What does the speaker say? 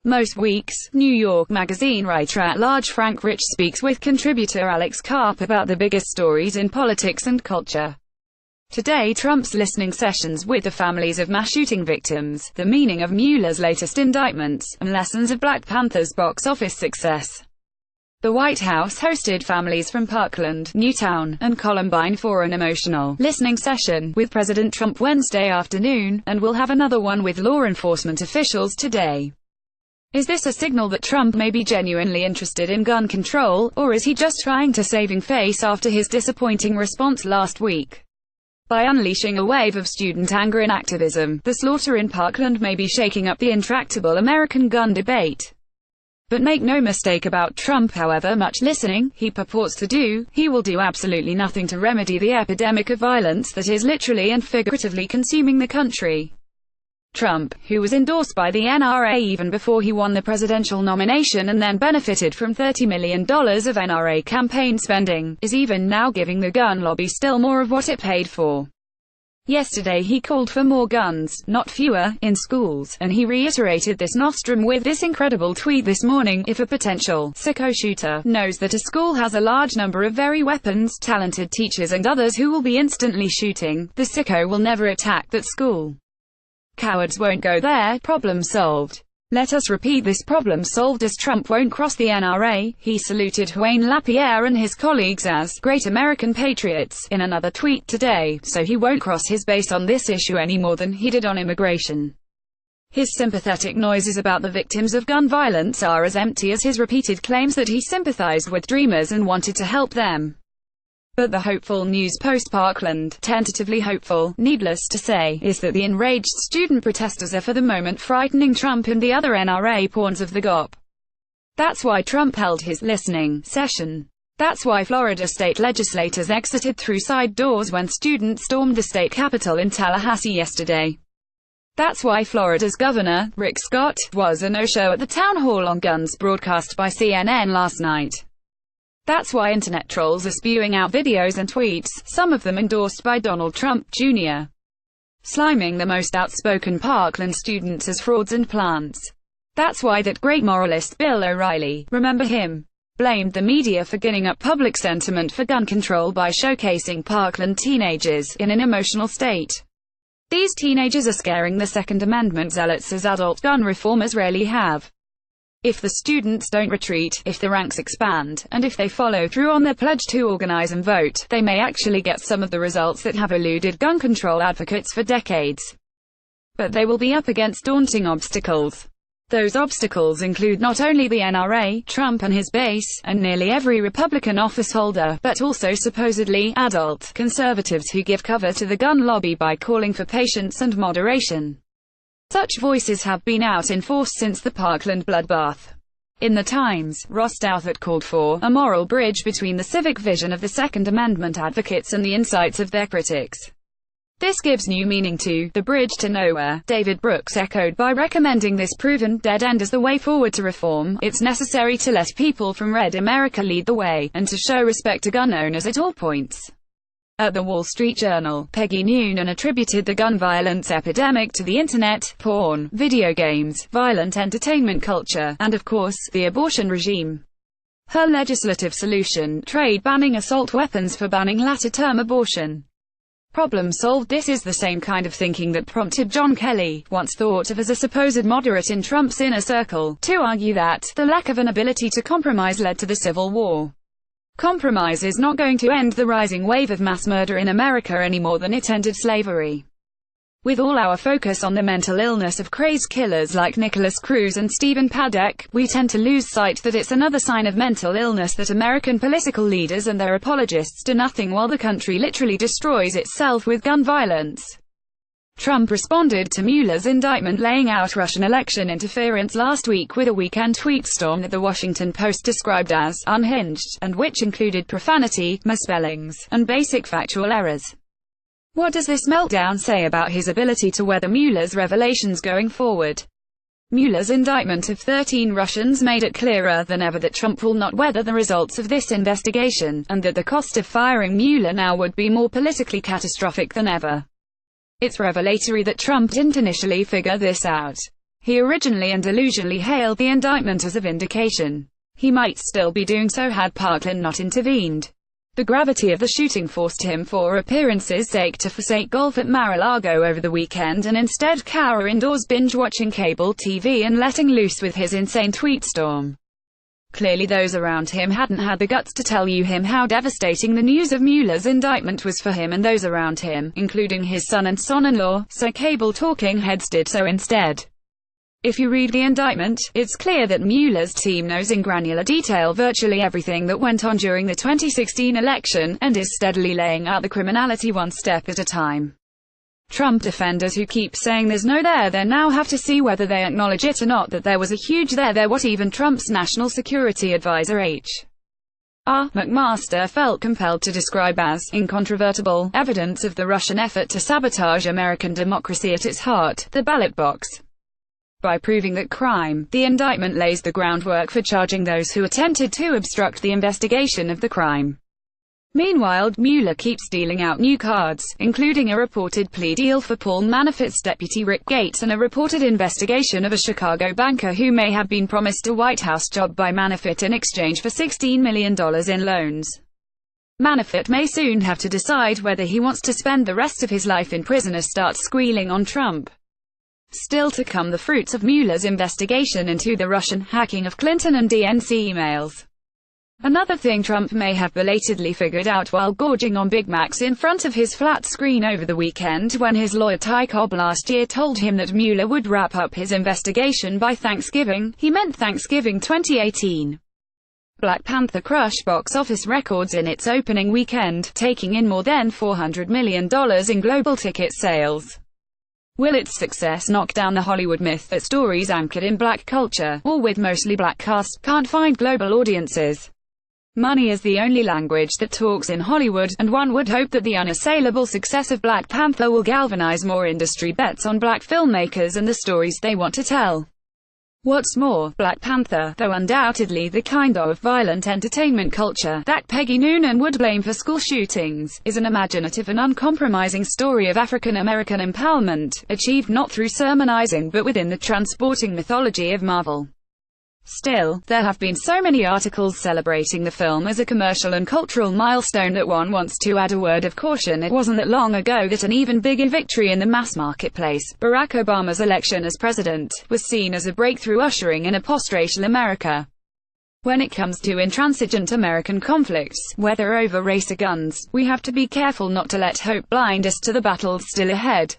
Most weeks, New York Magazine writer-at-large Frank Rich speaks with contributor Alex Karp about the biggest stories in politics and culture. Today, Trump's listening sessions with the families of mass shooting victims, the meaning of Mueller's latest indictments, and lessons of Black Panther's box office success. The White House hosted families from Parkland, Newtown, and Columbine for an emotional listening session with President Trump Wednesday afternoon, and will have another one with law enforcement officials today. Is this a signal that Trump may be genuinely interested in gun control, or is he just trying to save face after his disappointing response last week? By unleashing a wave of student anger and activism, the slaughter in Parkland may be shaking up the intractable American gun debate. But make no mistake about Trump, however much listening he purports to do, he will do absolutely nothing to remedy the epidemic of violence that is literally and figuratively consuming the country. Trump, who was endorsed by the NRA even before he won the presidential nomination and then benefited from $30 million of NRA campaign spending, is even now giving the gun lobby still more of what it paid for. Yesterday he called for more guns, not fewer, in schools, and he reiterated this nostrum with this incredible tweet this morning: if a potential sicko shooter knows that a school has a large number of very weapons, talented teachers and others who will be instantly shooting, the sicko will never attack that school. Cowards won't go there. Problem solved. Let us repeat this: problem solved, as Trump won't cross the NRA. He saluted Wayne LaPierre and his colleagues as great American patriots in another tweet today, so he won't cross his base on this issue any more than he did on immigration. His sympathetic noises about the victims of gun violence are as empty as his repeated claims that he sympathized with dreamers and wanted to help them. But the hopeful news post-Parkland, tentatively hopeful, needless to say, is that the enraged student protesters are for the moment frightening Trump and the other NRA pawns of the GOP. That's why Trump held his listening session. That's why Florida state legislators exited through side doors when students stormed the state capitol in Tallahassee yesterday. That's why Florida's governor, Rick Scott, was a no-show at the town hall on guns broadcast by CNN last night. That's why internet trolls are spewing out videos and tweets, some of them endorsed by Donald Trump, Jr., sliming the most outspoken Parkland students as frauds and plants. That's why that great moralist Bill O'Reilly, remember him, blamed the media for ginning up public sentiment for gun control by showcasing Parkland teenagers in an emotional state. These teenagers are scaring the Second Amendment zealots as adult gun reformers rarely have. If the students don't retreat, if the ranks expand, and if they follow through on their pledge to organize and vote, they may actually get some of the results that have eluded gun control advocates for decades. But they will be up against daunting obstacles. Those obstacles include not only the NRA, Trump and his base, and nearly every Republican officeholder, but also supposedly adult conservatives who give cover to the gun lobby by calling for patience and moderation. Such voices have been out in force since the Parkland bloodbath. In the Times, Ross Douthat called for a moral bridge between the civic vision of the Second Amendment advocates and the insights of their critics. This gives new meaning to the bridge to nowhere. David Brooks echoed by recommending this proven dead end as the way forward to reform. It's necessary to let people from Red America lead the way, and to show respect to gun owners at all points. At the Wall Street Journal, Peggy Noonan attributed the gun violence epidemic to the internet, porn, video games, violent entertainment culture, and of course, the abortion regime. Her legislative solution: trade banning assault weapons for banning latter-term abortion. Problem solved. This is the same kind of thinking that prompted John Kelly, once thought of as a supposed moderate in Trump's inner circle, to argue that the lack of an ability to compromise led to the Civil War. Compromise is not going to end the rising wave of mass murder in America any more than it ended slavery. With all our focus on the mental illness of crazed killers like Nicholas Cruz and Stephen Paddock, we tend to lose sight that it's another sign of mental illness that American political leaders and their apologists do nothing while the country literally destroys itself with gun violence. Trump responded to Mueller's indictment laying out Russian election interference last week with a weekend tweet storm that The Washington Post described as unhinged, and which included profanity, misspellings, and basic factual errors. What does this meltdown say about his ability to weather Mueller's revelations going forward? Mueller's indictment of 13 Russians made it clearer than ever that Trump will not weather the results of this investigation, and that the cost of firing Mueller now would be more politically catastrophic than ever. It's revelatory that Trump didn't initially figure this out. He originally and delusionally hailed the indictment as a vindication. He might still be doing so had Parkland not intervened. The gravity of the shooting forced him for appearances' sake to forsake golf at Mar-a-Lago over the weekend and instead cower indoors binge-watching cable TV and letting loose with his insane tweet storm. Clearly those around him hadn't had the guts to tell him how devastating the news of Mueller's indictment was for him and those around him, including his son and son-in-law, so cable talking heads did so instead. If you read the indictment, it's clear that Mueller's team knows in granular detail virtually everything that went on during the 2016 election, and is steadily laying out the criminality one step at a time. Trump defenders who keep saying there's no there now have to see whether they acknowledge it or not that there was a huge there what even Trump's national security advisor H.R. McMaster felt compelled to describe as incontrovertible evidence of the Russian effort to sabotage American democracy at its heart, the ballot box. By proving that crime, the indictment lays the groundwork for charging those who attempted to obstruct the investigation of the crime. Meanwhile, Mueller keeps dealing out new cards, including a reported plea deal for Paul Manafort's deputy Rick Gates and a reported investigation of a Chicago banker who may have been promised a White House job by Manafort in exchange for $16 million in loans. Manafort may soon have to decide whether he wants to spend the rest of his life in prison or start squealing on Trump. Still to come, the fruits of Mueller's investigation into the Russian hacking of Clinton and DNC emails. Another thing Trump may have belatedly figured out while gorging on Big Macs in front of his flat screen over the weekend when his lawyer Ty Cobb last year told him that Mueller would wrap up his investigation by Thanksgiving, he meant Thanksgiving 2018. Black Panther crushed box office records in its opening weekend, taking in more than $400 million in global ticket sales. Will its success knock down the Hollywood myth that stories anchored in black culture, or with mostly black casts, can't find global audiences? Money is the only language that talks in Hollywood, and one would hope that the unassailable success of Black Panther will galvanize more industry bets on black filmmakers and the stories they want to tell. What's more, Black Panther, though undoubtedly the kind of violent entertainment culture that Peggy Noonan would blame for school shootings, is an imaginative and uncompromising story of African American empowerment, achieved not through sermonizing but within the transporting mythology of Marvel. Still, there have been so many articles celebrating the film as a commercial and cultural milestone that one wants to add a word of caution. It wasn't that long ago that an even bigger victory in the mass marketplace, Barack Obama's election as president, was seen as a breakthrough ushering in a post-racial America. When it comes to intransigent American conflicts, whether over race or guns, we have to be careful not to let hope blind us to the battles still ahead.